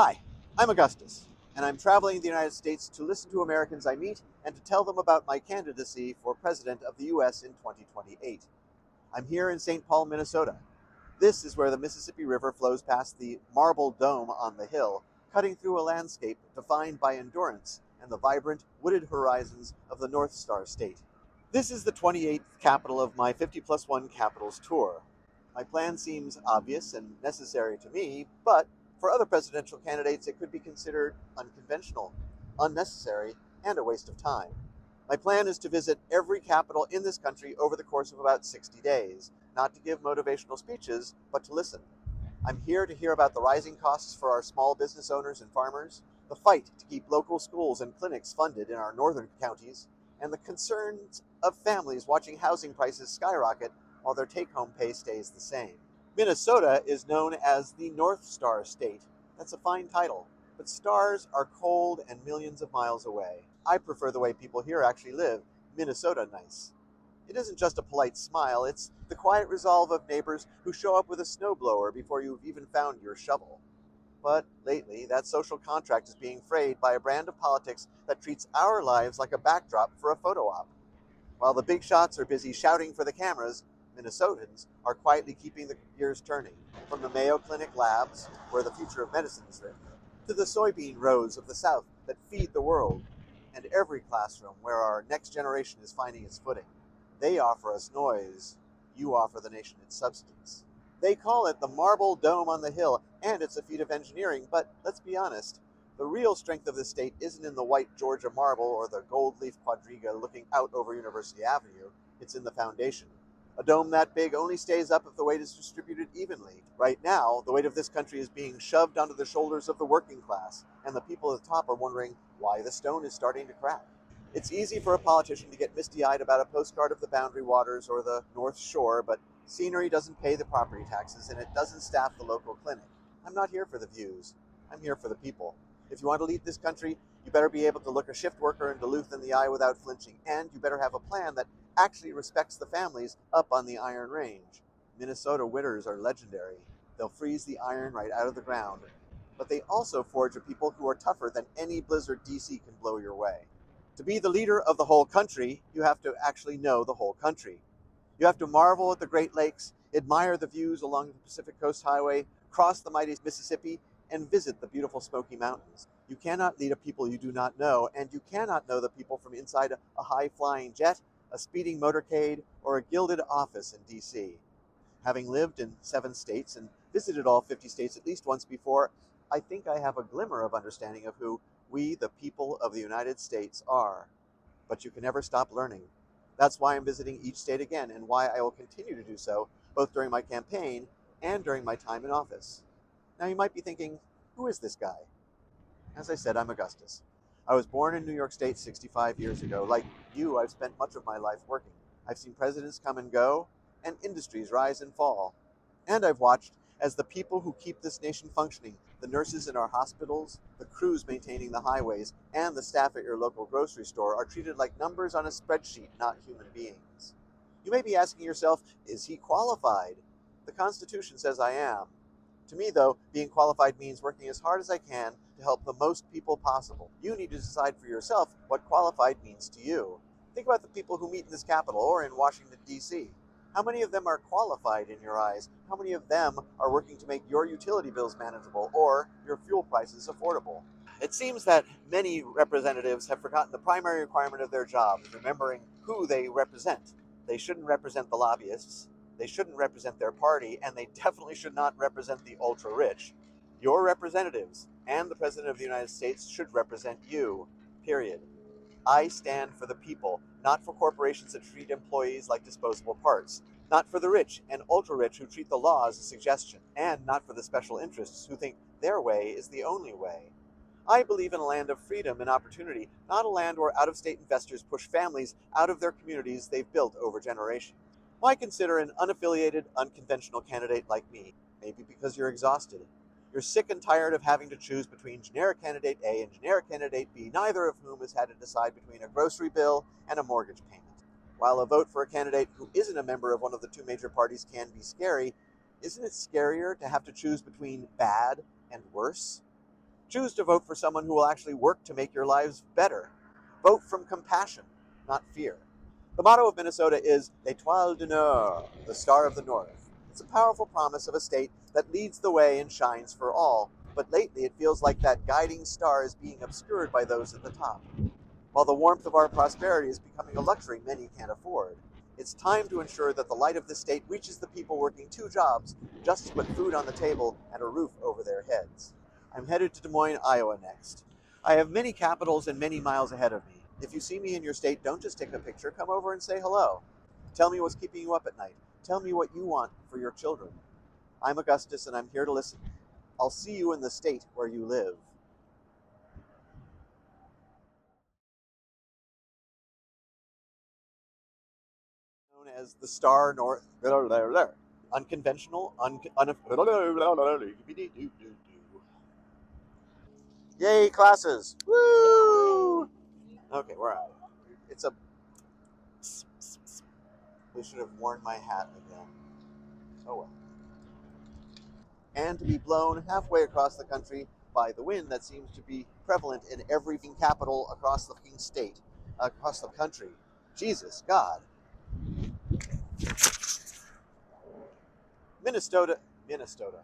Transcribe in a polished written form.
Hi, I'm Augustus, and I'm traveling the United States to listen to Americans I meet and to tell them about my candidacy for President of the U.S. in 2028. I'm here in St. Paul, Minnesota. This is where the Mississippi River flows past the marble dome on the hill, cutting through a landscape defined by endurance and the vibrant, wooded horizons of the North Star State. This is the 28th capital of my 50 plus 1 capitals tour. My plan seems obvious and necessary to me, but for other presidential candidates, it could be considered unconventional, unnecessary, and a waste of time. My plan is to visit every capital in this country over the course of about 60 days, not to give motivational speeches, but to listen. I'm here to hear about the rising costs for our small business owners and farmers, the fight to keep local schools and clinics funded in our northern counties, and the concerns of families watching housing prices skyrocket while their take-home pay stays the same. Minnesota is known as the North Star State. That's a fine title, but stars are cold and millions of miles away. I prefer the way people here actually live, Minnesota nice. It isn't just a polite smile, it's the quiet resolve of neighbors who show up with a snowblower before you've even found your shovel. But lately, that social contract is being frayed by a brand of politics that treats our lives like a backdrop for a photo op. While the big shots are busy shouting for the cameras, Minnesotans are quietly keeping the gears turning, from the Mayo Clinic labs, where the future of medicine is written, to the soybean rows of the South that feed the world, and every classroom where our next generation is finding its footing. They offer us noise, you offer the nation its substance. They call it the marble dome on the hill, and it's a feat of engineering, but let's be honest, the real strength of this state isn't in the white Georgia marble or the gold leaf quadriga looking out over University Avenue, it's in the foundation. A dome that big only stays up if the weight is distributed evenly. Right now, the weight of this country is being shoved onto the shoulders of the working class, and the people at the top are wondering why the stone is starting to crack. It's easy for a politician to get misty-eyed about a postcard of the Boundary Waters or the North Shore, but scenery doesn't pay the property taxes and it doesn't staff the local clinic. I'm not here for the views. I'm here for the people. If you want to lead this country, you better be able to look a shift worker in Duluth in the eye without flinching, and you better have a plan that actually respects the families up on the Iron Range. Minnesota winters are legendary. They'll freeze the iron right out of the ground, but they also forge a people who are tougher than any blizzard DC can blow your way. To be the leader of the whole country, you have to actually know the whole country. You have to marvel at the Great Lakes, admire the views along the Pacific Coast Highway, cross the mighty Mississippi, and visit the beautiful Smoky Mountains. You cannot lead a people you do not know, and you cannot know the people from inside a high-flying jet, a speeding motorcade, or a gilded office in DC. Having lived in 7 states and visited all 50 states at least once before, I think I have a glimmer of understanding of who we, the people of the United States, are. But you can never stop learning. That's why I'm visiting each state again and why I will continue to do so, both during my campaign and during my time in office. Now you might be thinking, who is this guy? As I said, I'm Augustus. I was born in New York State 65 years ago. Like you, I've spent much of my life working. I've seen presidents come and go, and industries rise and fall. And I've watched as the people who keep this nation functioning, the nurses in our hospitals, the crews maintaining the highways, and the staff at your local grocery store are treated like numbers on a spreadsheet, not human beings. You may be asking yourself, is he qualified? The Constitution says I am. To me, though, being qualified means working as hard as I can to help the most people possible. You need to decide for yourself what qualified means to you. Think about the people who meet in this Capitol or in Washington, D.C. How many of them are qualified in your eyes? How many of them are working to make your utility bills manageable or your fuel prices affordable? It seems that many representatives have forgotten the primary requirement of their job, remembering who they represent. They shouldn't represent the lobbyists, they shouldn't represent their party, and they definitely should not represent the ultra-rich. Your representatives and the President of the United States should represent you, period. I stand for the people, not for corporations that treat employees like disposable parts, not for the rich and ultra-rich who treat the law as a suggestion, and not for the special interests who think their way is the only way. I believe in a land of freedom and opportunity, not a land where out-of-state investors push families out of their communities they've built over generations. Why consider an unaffiliated, unconventional candidate like me? Maybe because you're exhausted. You're sick and tired of having to choose between generic candidate A and generic candidate B, neither of whom has had to decide between a grocery bill and a mortgage payment. While a vote for a candidate who isn't a member of one of the two major parties can be scary, isn't it scarier to have to choose between bad and worse? Choose to vote for someone who will actually work to make your lives better. Vote from compassion, not fear. The motto of Minnesota is L'Étoile du Nord, the Star of the North. It's a powerful promise of a state that leads the way and shines for all, but lately it feels like that guiding star is being obscured by those at the top. While the warmth of our prosperity is becoming a luxury many can't afford, it's time to ensure that the light of this state reaches the people working two jobs just to put food on the table and a roof over their heads. I'm headed to Des Moines, Iowa next. I have many capitals and many miles ahead of me. If you see me in your state, don't just take a picture, come over and say hello. Tell me what's keeping you up at night. Tell me what you want for your children. I'm Augustus and I'm here to listen. I'll see you in the state where you live. Known as the Star North. Unconventional, Yay, classes! Woo! Okay, we're out. It's a. I should have worn my hat again. Oh well. And to be blown halfway across the country by the wind that seems to be prevalent in every capital across the state, across the country. Jesus, God. Minnesota.